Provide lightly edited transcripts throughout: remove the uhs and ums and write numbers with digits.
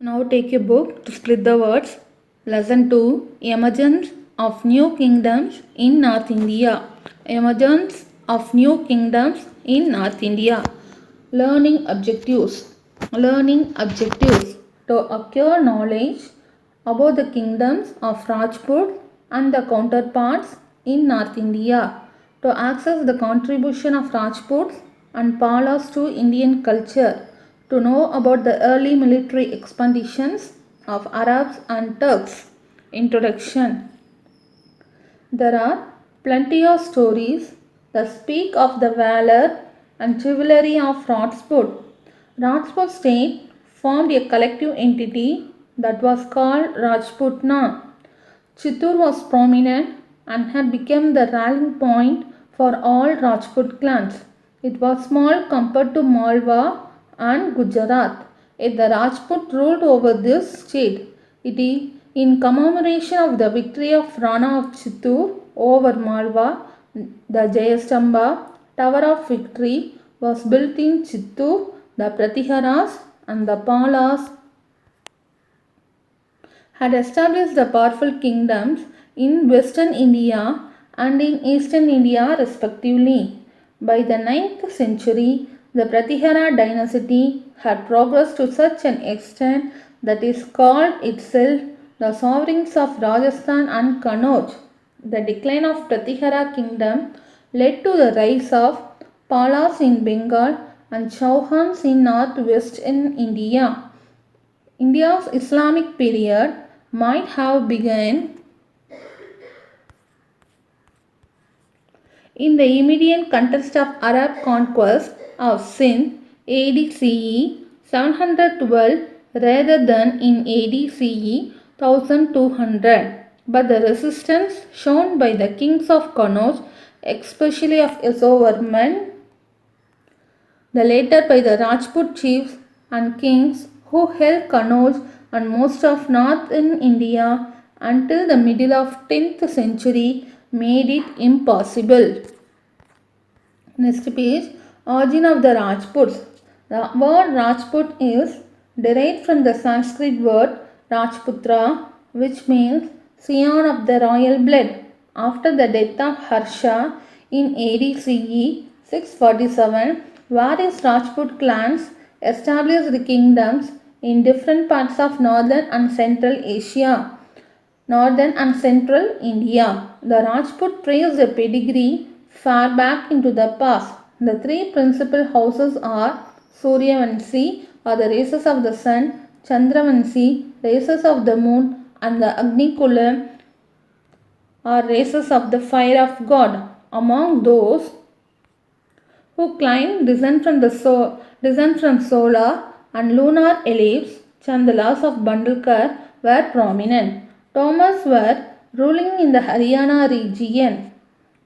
Now take a book to split the words. Lesson 2, Emergence of New Kingdoms in North India. Emergence of New Kingdoms in North India. Learning objectives. Learning objectives. To acquire knowledge about the kingdoms of Rajput and the counterparts in North India. To access the contribution of Rajputs and Palas to Indian culture, to know about the early military expeditions of Arabs and Turks. Introduction. There are plenty of stories that speak of the valor and chivalry of Rajput. Rajput state formed a collective entity that was called Rajputna. Chittor was prominent and had become the rallying point for all Rajput clans. It was small compared to Malwa and Gujarat. Yet the Rajput ruled over this state. It is in commemoration of the victory of Rana of Chittor over Malwa. The Jayastamba Tower of Victory was built in Chittor. The Pratiharas and the Palas had established the powerful kingdoms in western India and in eastern India respectively. By the 9th century, the Pratihara dynasty had progressed to such an extent that it called itself the sovereigns of Rajasthan and Kannauj. The decline of Pratihara kingdom led to the rise of Palas in Bengal and Chauhans in northwestern India. India's Islamic period might have begun in the immediate context of Arab conquest of Sindh AD CE 712 rather than in AD CE 1200. But the resistance shown by the kings of Kannauj, especially of Yasovarman, the later by the Rajput chiefs and kings who held Kannauj and most of northern India until the middle of 10th century made it impossible. Next page, origin of the Rajputs. The word Rajput is derived from the Sanskrit word Rajputra, which means scion of the royal blood. After the death of Harsha in AD CE 647, various Rajput clans established the kingdoms in different parts of northern and central Asia, northern and central India. The Rajput trace a pedigree far back into the past. The three principal houses are Suryavanshi, or the races of the sun, Chandravanshi, races of the moon, and the Agnikula, or races of the fire of God. Among those who claim descent from solar and lunar ellipse, Chandalas of Bandalkar were prominent. Thomas were ruling in the Haryana region,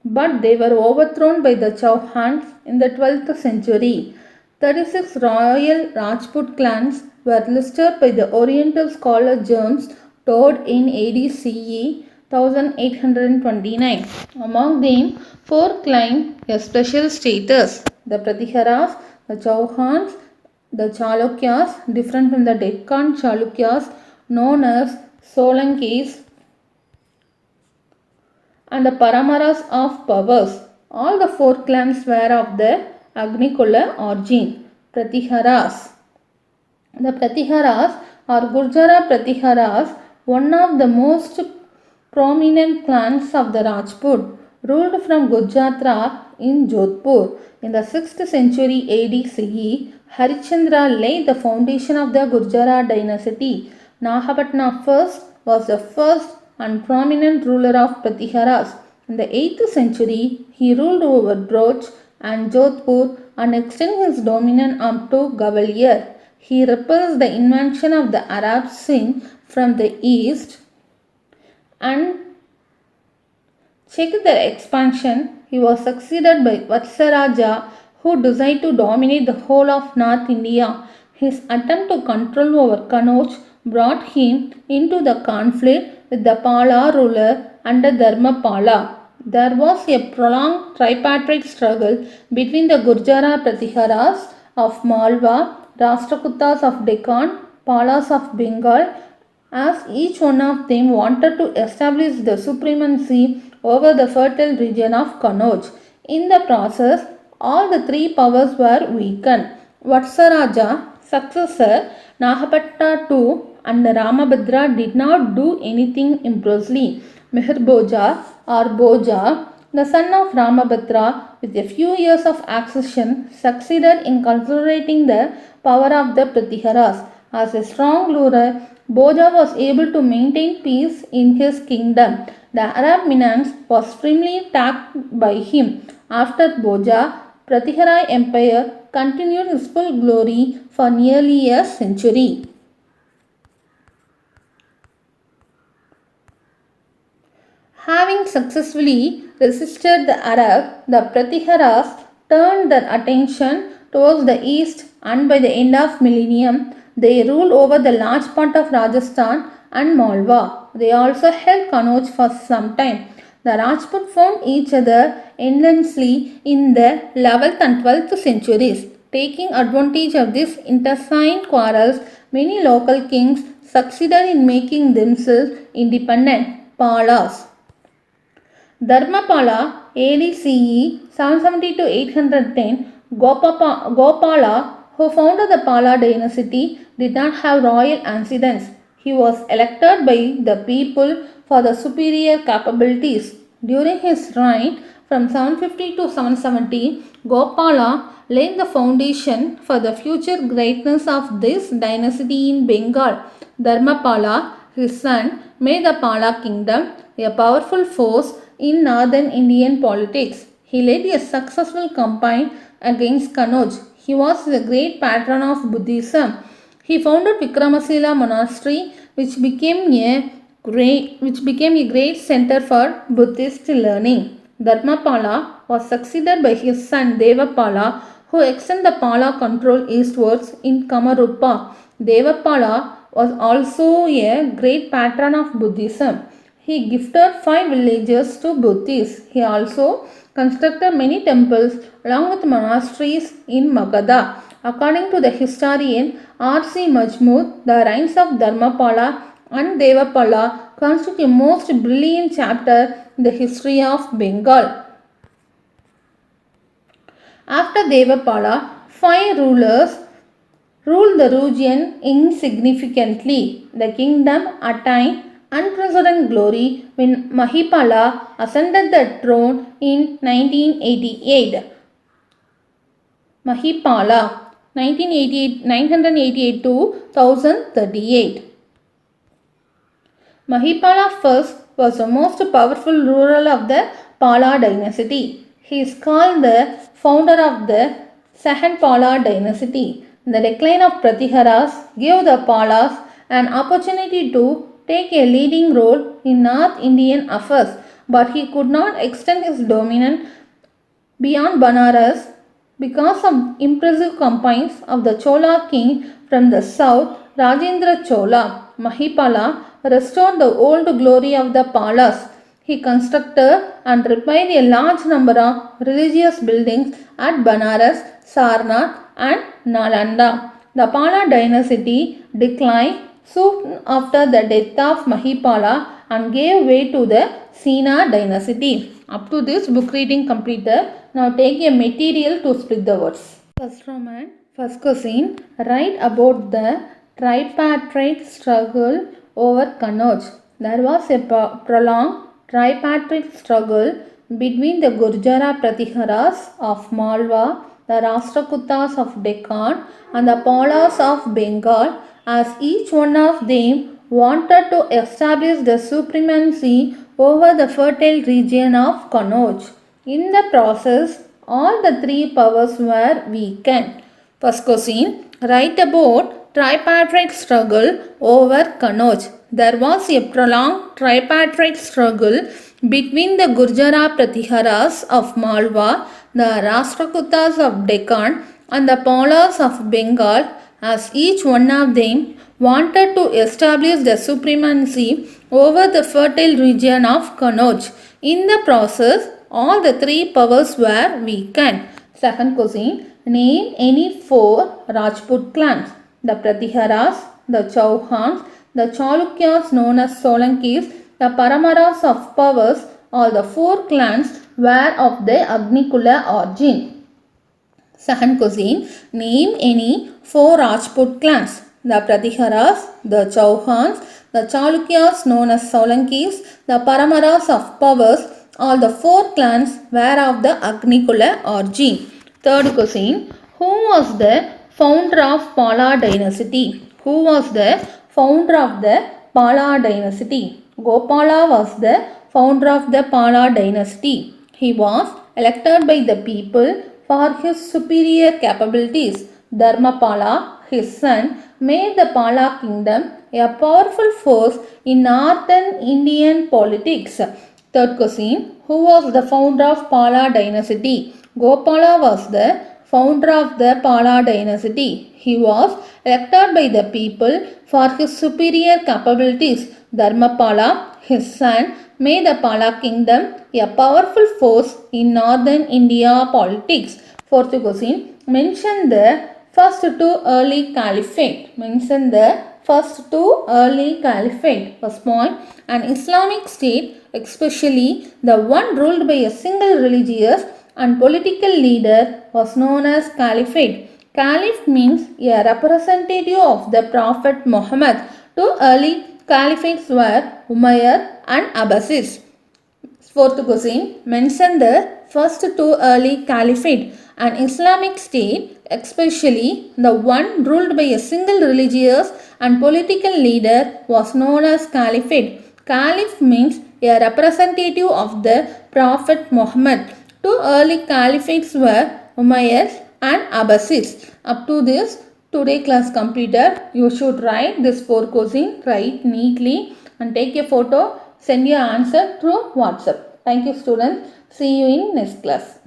but they were overthrown by the Chauhans in the 12th century. 36 royal Rajput clans were listed by the Oriental scholar James Todd in AD CE 1829. Among them, four claimed a special status: the Pratiharas, the Chauhans, the Chalukyas, different from the Deccan Chalukyas known as Solankis, and the Paramaras of powers. All the four clans were of the Agnikula origin. Pratiharas. The Pratiharas or Gurjara Pratiharas, one of the most prominent clans of the Rajput, ruled from Gujatra in Jodhpur. In the 6th century AD CE, Harichandra laid the foundation of the Gurjara dynasty. Nahapatna first was the first and prominent ruler of Pratiharas. In the 8th century, he ruled over Broch and Jodhpur and extended his dominion up to Gwalior. He repulsed the invasion of the Arab Sindh from the east and checked their expansion. He was succeeded by Vatsaraja, who desired to dominate the whole of North India. His attempt to control over Kannauj brought him into the conflict with the Pala ruler under Dharmapala. There was a prolonged tripartite struggle between the Gurjara Pratiharas of Malwa, Rashtrakutas of Deccan, Palas of Bengal, as each one of them wanted to establish the supremacy over the fertile region of Kannauj. In the process, all the three powers were weakened. Vatsaraja, successor Nahapatra II, and Ramabhadra did not do anything impressively. Mihir or Bhoja, the son of Ramabhadra, with a few years of accession, succeeded in consolidating the power of the Pratiharas. As a strong ruler, Bhoja was able to maintain peace in his kingdom. The Arab menace was firmly tapped by him. After Bhoja, Pratihara Empire continued its full glory for nearly a century. Having successfully resisted the Arab, the Pratiharas turned their attention towards the east, and by the end of millennium they ruled over the large part of Rajasthan and Malwa. They also held Kannauj for some time. The Rajput found each other endlessly in the 11th and 12th centuries. Taking advantage of these intestine quarrels, many local kings succeeded in making themselves independent Palas. Dharmapala AD CE 770 to 810, Gopala, who founded the Pala dynasty, did not have royal antecedents. He was elected by the people for the superior capabilities. During his reign from 750 to 770, Gopala laid the foundation for the future greatness of this dynasty in Bengal. Dharmapala, his son, made the Pala kingdom a powerful force in northern Indian politics. He led a successful campaign against Kannauj. He was the great patron of Buddhism. He founded Vikramasila Monastery, which became a great center for Buddhist learning. Dharmapala was succeeded by his son Devapala, who extended the Pala control eastwards in Kamarupa. Devapala was also a great patron of Buddhism. He gifted 5 villages to Buddhists. He also constructed many temples along with monasteries in Magadha. According to the historian R.C. Majmud, the reigns of Dharmapala and Devapala constitute a most brilliant chapter in the history of Bengal. After Devapala, 5 rulers ruled the region insignificantly. The kingdom attained unprecedented glory when Mahipala ascended the throne in 1988. Mahipala 988 to 1038. Mahipala first was the most powerful ruler of the Pala dynasty. He is called the founder of the second Pala dynasty. The decline of Pratiharas gave the Palas an opportunity to take a leading role in North Indian affairs, but he could not extend his dominance beyond Banaras because of impressive campaigns of the Chola king from the south, Rajendra Chola. Mahipala restored the old glory of the Palas. He constructed and repaired a large number of religious buildings at Banaras, Sarnath and Nalanda. The Pala dynasty declined soon after the death of Mahipala and gave way to the Sena dynasty. Up to this book reading completed. Now take a material to split the words. First Roman, first question, write about the tripartite struggle over Kannauj. There was a prolonged tripartite struggle between the Gurjara Pratiharas of Malwa, the Rashtrakutas of Deccan and the Palas of Bengal, as each one of them wanted to establish the supremacy over the fertile region of Kannauj. In the process, all the three powers were weakened. First question, write about tripartite struggle over Kannauj. There was a prolonged tripartite struggle between the Gurjara Pratiharas of Malwa, the Rashtrakutas of Deccan and the Palas of Bengal, as each one of them wanted to establish the supremacy over the fertile region of Kannauj. In the process, all the three powers were weakened. Second question, name any 4 Rajput clans. The Pratiharas, the Chauhans, the Chalukyas known as Solankis, the Paramaras of Pavas, all the four clans were of the Agnikula origin. Second question, name any four Rajput clans. The Pratiharas, the Chauhans, the Chalukyas known as Solankis, the Paramaras of Pavas, all the four clans were of the Agnikula origin. Third question, who was the founder of Pala dynasty? Who was the founder of the Pala dynasty? Gopala was the founder of the Pala dynasty. He was elected by the people for his superior capabilities. Dharmapala, his son, made the Pala kingdom a powerful force in northern Indian politics. Third question, who was the founder of Pala dynasty? Gopala was the founder of the Pala dynasty. He was elected by the people for his superior capabilities. Dharmapala, his son, made the Pala kingdom a powerful force in northern India politics. Fourth question, mention the first two early caliphate. Mention the first two early caliphate. First point, an Islamic state, especially the one ruled by a single religious and political leader, was known as caliphate. Caliph means a representative of the Prophet Muhammad. Two early caliphates were Umayyad and Abbasids. Fourth question, mention the first two early caliphate. An Islamic state, especially the one ruled by a single religious and political leader, was known as caliphate. Caliph means a representative of the Prophet Muhammad. Two early caliphates were Umayyads and Abbasids. Up to this, today class completed. You should write this 4 questions, write neatly and take a photo, send your answer through WhatsApp. Thank you students. See you in next class.